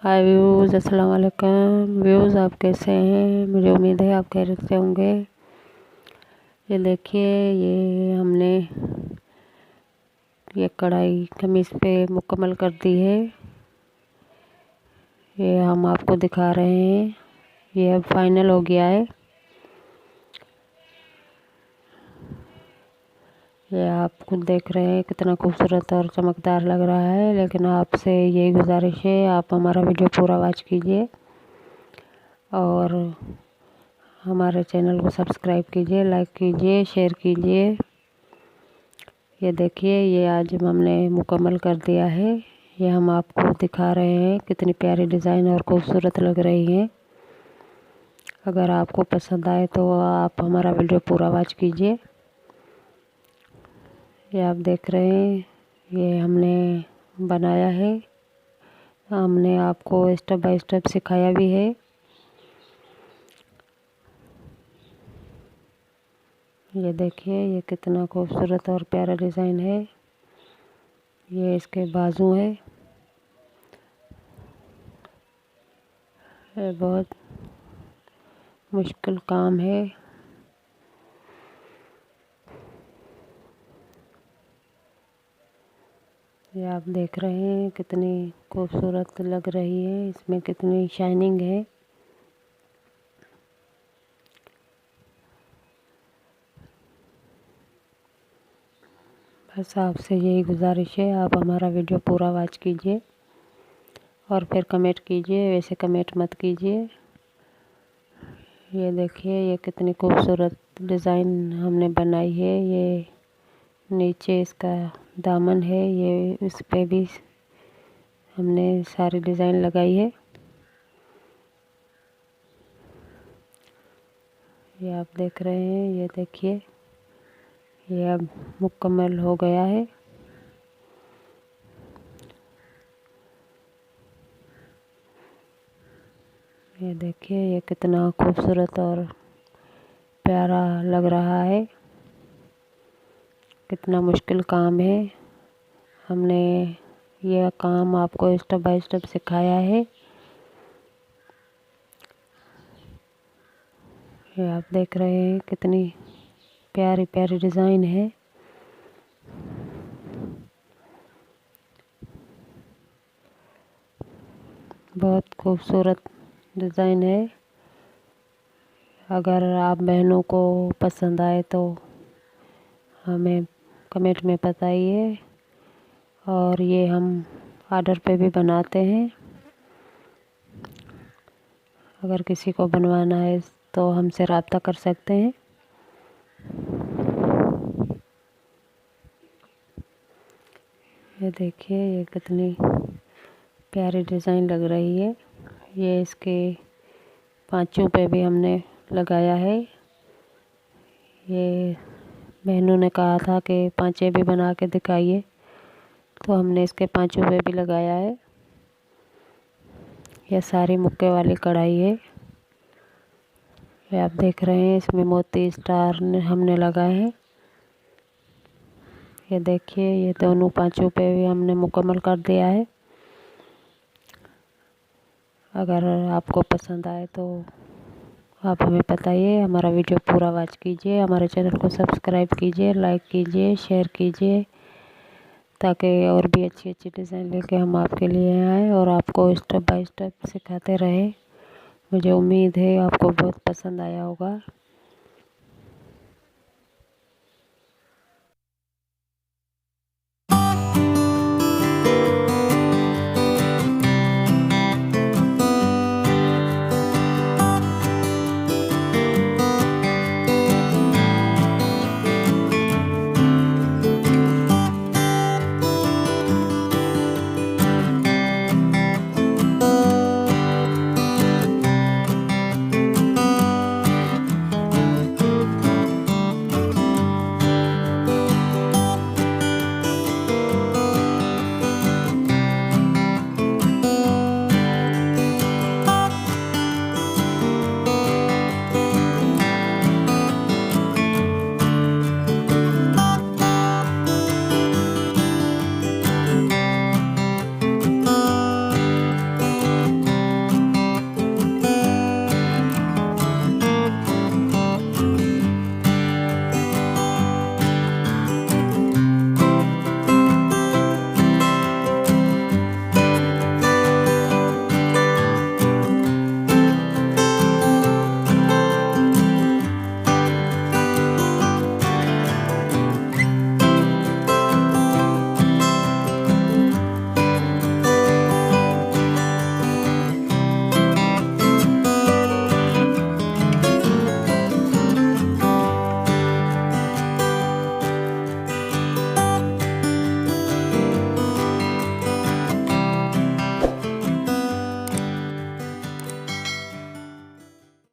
हाय views, अस्सलाम वालेकुम views. आप कैसे हैं? मुझे उम्मीद है आप खैरियत से होंगे। ये देखिए, ये हमने ये कढ़ाई कमीज़ पे मुकम्मल कर दी है। ये हम आपको दिखा रहे हैं। ये अब फाइनल हो गया है। ये आप खुद देख रहे हैं कितना खूबसूरत और चमकदार लग रहा है। लेकिन आपसे यही गुजारिश है, आप हमारा वीडियो पूरा वॉच कीजिए और हमारे चैनल को सब्सक्राइब कीजिए, लाइक कीजिए, शेयर कीजिए। ये देखिए, ये आज हमने मुकम्मल कर दिया है। ये हम आपको दिखा रहे हैं कितनी प्यारी डिज़ाइन और खूबसूरत लग रही है। अगर आपको पसंद आए तो आप हमारा वीडियो पूरा वॉच कीजिए। ये आप देख रहे हैं, ये हमने बनाया है। हमने आपको स्टेप बाय स्टेप सिखाया भी है। ये देखिए, ये कितना खूबसूरत और प्यारा डिज़ाइन है। ये इसके बाजू है। ये बहुत मुश्किल काम है। ये आप देख रहे हैं कितनी खूबसूरत लग रही है, इसमें कितनी शाइनिंग है। बस आपसे यही गुजारिश है, आप हमारा वीडियो पूरा वॉच कीजिए और फिर कमेंट कीजिए। वैसे कमेंट मत कीजिए। ये देखिए, ये कितनी खूबसूरत डिज़ाइन हमने बनाई है। ये नीचे इसका दामन है, ये इस पे भी हमने सारी डिज़ाइन लगाई है। ये आप देख रहे हैं, ये देखिए, ये अब मुकम्मल हो गया है। ये देखिए, ये कितना खूबसूरत और प्यारा लग रहा है। कितना मुश्किल काम है। हमने यह काम आपको स्टेप बाय स्टेप सिखाया है। ये आप देख रहे हैं कितनी प्यारी प्यारी डिज़ाइन है। बहुत खूबसूरत डिज़ाइन है। अगर आप बहनों को पसंद आए तो हमें कमेंट में बताइए। और ये हम ऑर्डर पे भी बनाते हैं। अगर किसी को बनवाना है तो हमसे रब्ता कर सकते हैं। ये देखिए, ये कितनी प्यारी डिज़ाइन लग रही है। ये इसके पाँचों पे भी हमने लगाया है। ये बहनों ने कहा था कि पाँचे भी बना के दिखाइए, तो हमने इसके पाँचों पे भी लगाया है। यह सारी मुक्के वाली कढ़ाई है। ये आप देख रहे हैं, इसमें मोती स्टार हमने लगाए हैं। ये देखिए, ये दोनों पाँचों पे भी हमने मुकम्मल कर दिया है। अगर आपको पसंद आए तो आप हमें बताइए। हमारा वीडियो पूरा वॉच कीजिए, हमारे चैनल को सब्सक्राइब कीजिए, लाइक कीजिए, शेयर कीजिए, ताकि और भी अच्छी अच्छी डिज़ाइन लेके हम आपके लिए आएँ और आपको स्टेप बाय स्टेप सिखाते रहें। मुझे उम्मीद है आपको बहुत पसंद आया होगा।